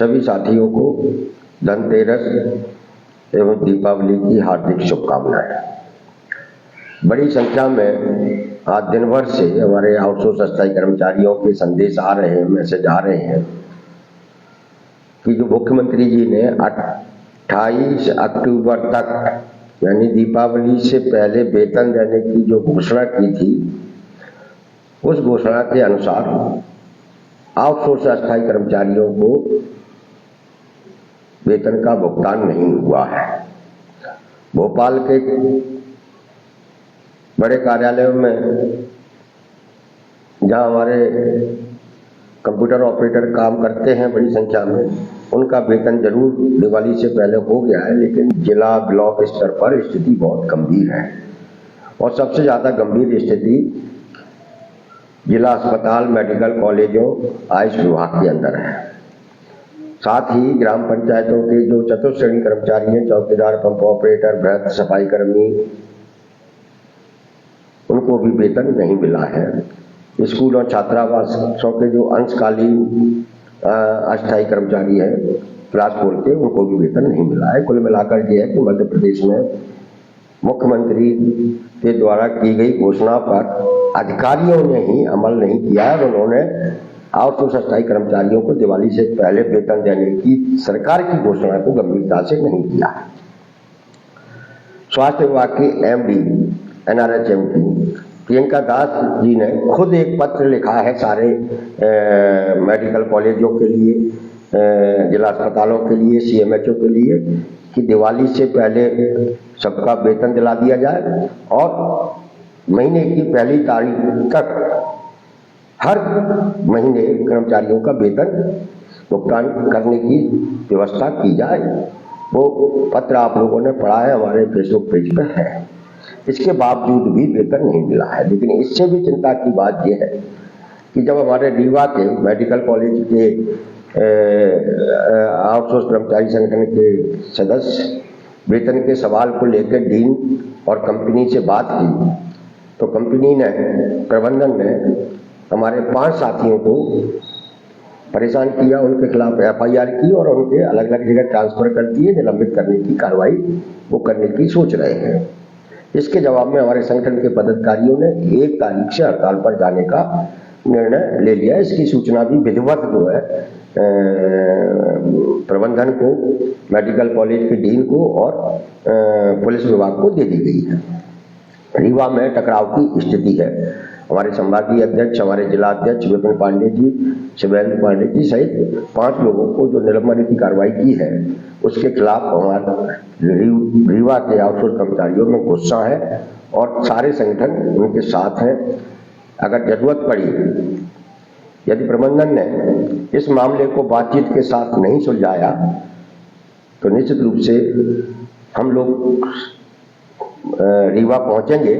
सभी साथियों को धनतेरस एवं दीपावली की हार्दिक शुभकामनाएं। बड़ी संख्या में आज दिन भर से हमारे आउटसोर्स अस्थायी कर्मचारियों के संदेश आ रहे हैं, मैसेज आ रहे हैं कि जो मुख्यमंत्री जी ने 28 अक्टूबर तक यानी दीपावली से पहले वेतन देने की जो घोषणा की थी, उस घोषणा के अनुसार आउटसोर्स अस्थायी कर्मचारियों को वेतन का भुगतान नहीं हुआ है। भोपाल के बड़े कार्यालयों में जहां हमारे कंप्यूटर ऑपरेटर काम करते हैं बड़ी संख्या में, उनका वेतन जरूर दिवाली से पहले हो गया है, लेकिन जिला ब्लॉक स्तर पर स्थिति बहुत गंभीर है और सबसे ज्यादा गंभीर स्थिति जिला अस्पताल, मेडिकल कॉलेजों, आयुष विभाग के अंदर है। साथ ही ग्राम पंचायतों के जो चतुर्श्रेणी कर्मचारी हैं, चौकीदार, पंप ऑपरेटर, गृह सफाई कर्मी, उनको भी वेतन नहीं मिला है। स्कूल और छात्रावासों के जो अंशकालीन अस्थायी कर्मचारी हैं क्लास 4 के, उनको भी वेतन नहीं मिला है। कुल मिलाकर यह है कि मध्य प्रदेश में मुख्यमंत्री के द्वारा की गई घोषणा पर अधिकारियों ने ही अमल नहीं किया है और उन्होंने आउटसोर्स अस्थायी कर्मचारियों को दिवाली से पहले वेतन देने की सरकार की घोषणा को गंभीरता से नहीं किया है। स्वास्थ्य विभाग की एमडी NRHM की प्रियंका दास जी ने खुद एक पत्र लिखा है सारे मेडिकल कॉलेजों के लिए, जिला अस्पतालों के लिए, CMHO के लिए कि दिवाली से पहले सबका वेतन दिला दिया जाए और महीने की पहली तारीख तक हर महीने कर्मचारियों का वेतन भुगतान करने की व्यवस्था की जाए। वो पत्र आप लोगों ने पढ़ा है, हमारे फेसबुक पेज पर है। इसके बावजूद भी वेतन नहीं मिला है। लेकिन इससे भी चिंता की बात यह है कि जब हमारे रीवा के मेडिकल कॉलेज के आउटसोर्स कर्मचारी संगठन के सदस्य वेतन के सवाल को लेकर डीन और कंपनी से बात की, तो कंपनी ने, प्रबंधन ने हमारे 5 साथियों को परेशान किया, उनके खिलाफ FIR की और उनके अलग अलग जगह ट्रांसफर कर दिए। निलंबित करने की कार्रवाई वो करने की सोच रहे हैं। इसके जवाब में हमारे संगठन के पदाधिकारियों ने 1 तारीख से हड़ताल पर जाने का निर्णय ले लिया। इसकी सूचना भी विधिवत जो है प्रबंधन को, मेडिकल कॉलेज के डीन को और पुलिस विभाग को दे दी गई है। रीवा में टकराव की स्थिति है। हमारे संभागीय अध्यक्ष, हमारे जिला अध्यक्ष विपिन पांडे जी, शिवेंद्र पांडे जी सहित 5 लोगों को जो निलंबन की कार्रवाई की है, उसके खिलाफ हमारे रीवा के आउटसोर्स कर्मचारियों में गुस्सा है और सारे संगठन उनके साथ हैं। अगर जरूरत पड़ी, यदि प्रबंधन ने इस मामले को बातचीत के साथ नहीं सुलझाया, तो निश्चित रूप से हम लोग रीवा पहुंचेंगे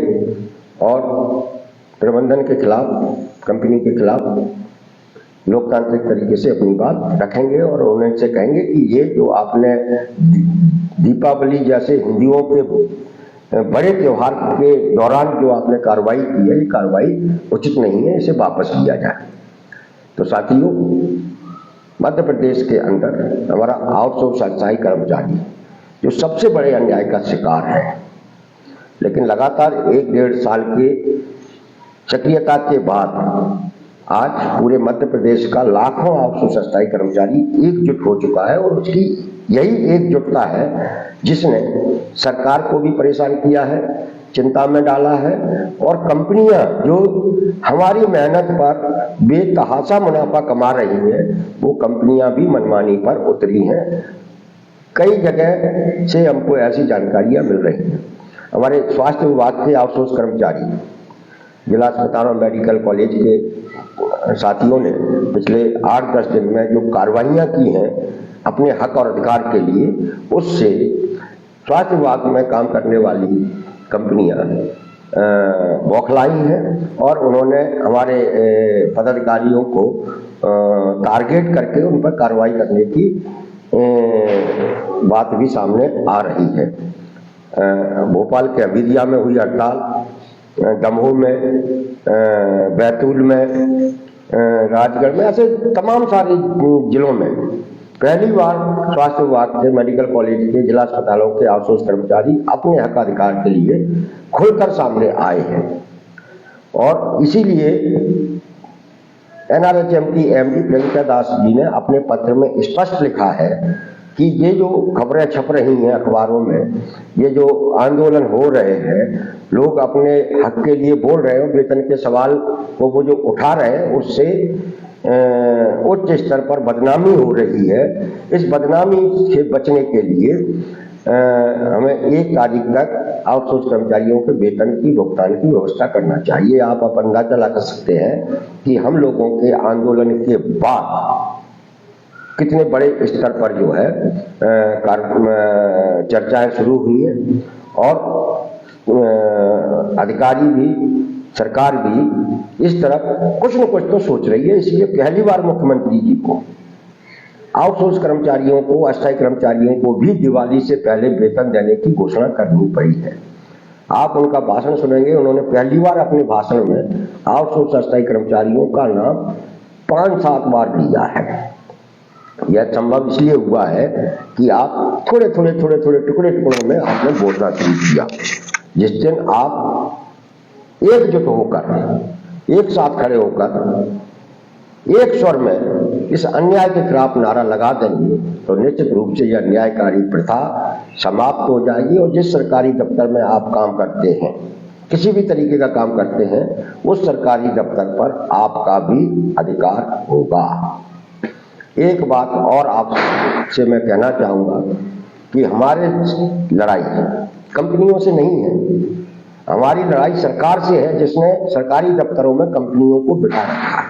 और प्रबंधन के खिलाफ, कंपनी के खिलाफ लोकतांत्रिक तरीके से अपनी बात रखेंगे और उनसे कहेंगे कि ये जो आपने दीपावली जैसे हिंदुओं के बड़े त्योहार के दौरान जो आपने कार्रवाई की है, ये कार्रवाई उचित नहीं है, इसे वापस लिया जाए। तो साथियों, मध्य प्रदेश के अंदर हमारा आउटसोर्स अस्थायी कर्मचारी जो सबसे बड़े अन्याय का शिकार है, लेकिन लगातार 1-1.5 साल के सक्रियता के बाद आज पूरे मध्य प्रदेश का लाखों आउटसोर्स अस्थायी कर्मचारी एकजुट हो चुका है और उसकी यही एकजुटता है जिसने सरकार को भी परेशान किया है, चिंता में डाला है और कंपनियां जो हमारी मेहनत पर बेतहाशा मुनाफा कमा रही हैं, वो कंपनियां भी मनमानी पर उतरी हैं। कई जगह से हमको ऐसी जानकारियां मिल रही हैं। हमारे स्वास्थ्य विभाग के आउटसोर्स कर्मचारी, जिला अस्पताल और मेडिकल कॉलेज के साथियों ने पिछले 8-10 दिन में जो कार्रवाइयां की हैं अपने हक और अधिकार के लिए, उससे स्वास्थ्य विभाग में काम करने वाली कंपनियां बौखलाई हैं और उन्होंने हमारे पदाधिकारियों को टारगेट करके उन पर कार्रवाई करने की बात भी सामने आ रही है। भोपाल के अभिदिया में हुई हड़ताल, दमोह में, बैतूल में, राजगढ़ में, ऐसे तमाम सारे जिलों में पहली बार स्वास्थ्य विभाग के, मेडिकल कॉलेज के, जिला अस्पतालों के आउटसोर्स कर्मचारी अपने हक अधिकार के लिए खुलकर सामने आए हैं। और इसीलिए NRHM की MD प्रियंका दास जी ने अपने पत्र में स्पष्ट लिखा है कि ये जो खबरें छप रही हैं अखबारों में, ये जो आंदोलन हो रहे हैं, लोग अपने हक के लिए बोल रहे हैं, वेतन के सवाल को वो जो उठा रहे हैं, उससे उच्च स्तर पर बदनामी हो रही है। इस बदनामी से बचने के लिए हमें 1 तारीख तक आउटसोर्स कर्मचारियों के वेतन की भुगतान की व्यवस्था करना चाहिए। आप अंदाजा लगा सकते हैं कि हम लोगों के आंदोलन के बाद कितने बड़े स्तर पर जो है चर्चाएं शुरू हुई है और अधिकारी भी, सरकार भी इस तरफ कुछ न कुछ तो सोच रही है। इसलिए पहली बार मुख्यमंत्री जी को आउटसोर्स कर्मचारियों को, अस्थायी कर्मचारियों को भी दिवाली से पहले वेतन देने की घोषणा करनी पड़ी है। आप उनका भाषण सुनेंगे, उन्होंने पहली बार अपने भाषण में आउटसोर्स अस्थायी कर्मचारियों का नाम 5-7 बार लिया है। यह संभव इसलिए हुआ है कि आप थोड़े टुकड़ों में आपने बोलना शुरू किया। जिस दिन आप एकजुट होकर, एक साथ खड़े होकर, एक स्वर में इस अन्याय के खिलाफ नारा लगा देंगे तो निश्चित रूप से यह न्यायकारी प्रथा समाप्त हो जाएगी। और जिस सरकारी दफ्तर में आप काम करते हैं, किसी भी तरीके का काम करते हैं, उस सरकारी दफ्तर पर आपका भी अधिकार होगा। एक बात और आपसे मैं कहना चाहूंगा कि हमारी लड़ाई कंपनियों से नहीं है, हमारी लड़ाई सरकार से है, जिसने सरकारी दफ्तरों में कंपनियों को बिठा रखा है।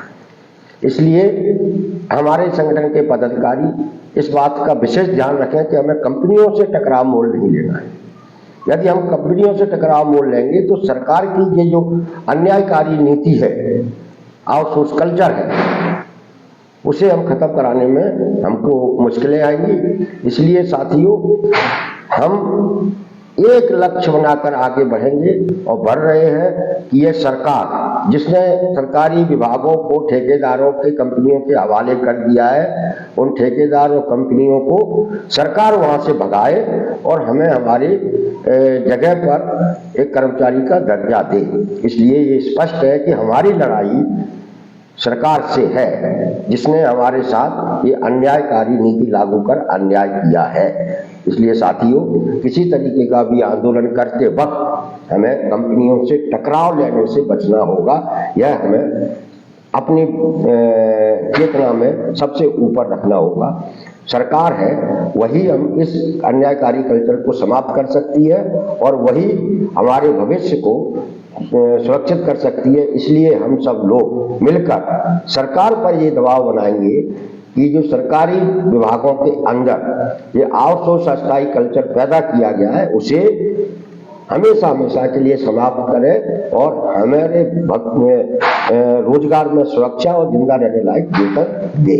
इसलिए हमारे संगठन के पदाधिकारी इस बात का विशेष ध्यान रखें कि हमें कंपनियों से टकराव मोल नहीं लेना है। यदि हम कंपनियों से टकराव मोल लेंगे तो सरकार की ये जो अन्यायकारी नीति है, आउटसोर्स कल्चर है, उसे हम खत्म कराने में हमको मुश्किलें आएंगी। इसलिए साथियों, हम एक लक्ष्य बनाकर आगे बढ़ेंगे और बढ़ रहे हैं कि यह सरकार, जिसने सरकारी विभागों को ठेकेदारों के, कंपनियों के हवाले कर दिया है, उन ठेकेदार और कंपनियों को सरकार वहां से भगाए और हमें हमारी जगह पर एक कर्मचारी का दर्जा दे। इसलिए ये स्पष्ट है कि हमारी लड़ाई सरकार से है, जिसने हमारे साथ ये अन्यायकारी नीति लागू कर अन्याय किया है। इसलिए साथियों, किसी तरीके का भी आंदोलन करते वक्त हमें कंपनियों से टकराव लेने से बचना होगा। यह हमें अपनी चेतना में सबसे ऊपर रखना होगा। सरकार है, वही हम इस अन्यायकारी कल्चर को समाप्त कर सकती है और वही हमारे भविष्य को सुरक्षित कर सकती है। इसलिए हम सब लोग मिलकर सरकार पर ये दबाव बनाएंगे कि जो सरकारी विभागों के अंदर ये आउटसोर्स अस्थायी कल्चर पैदा किया गया है, उसे हमेशा हमेशा के लिए समाप्त करें और हमारे रोजगार में सुरक्षा और जिंदा रहने लायक वेतन दे।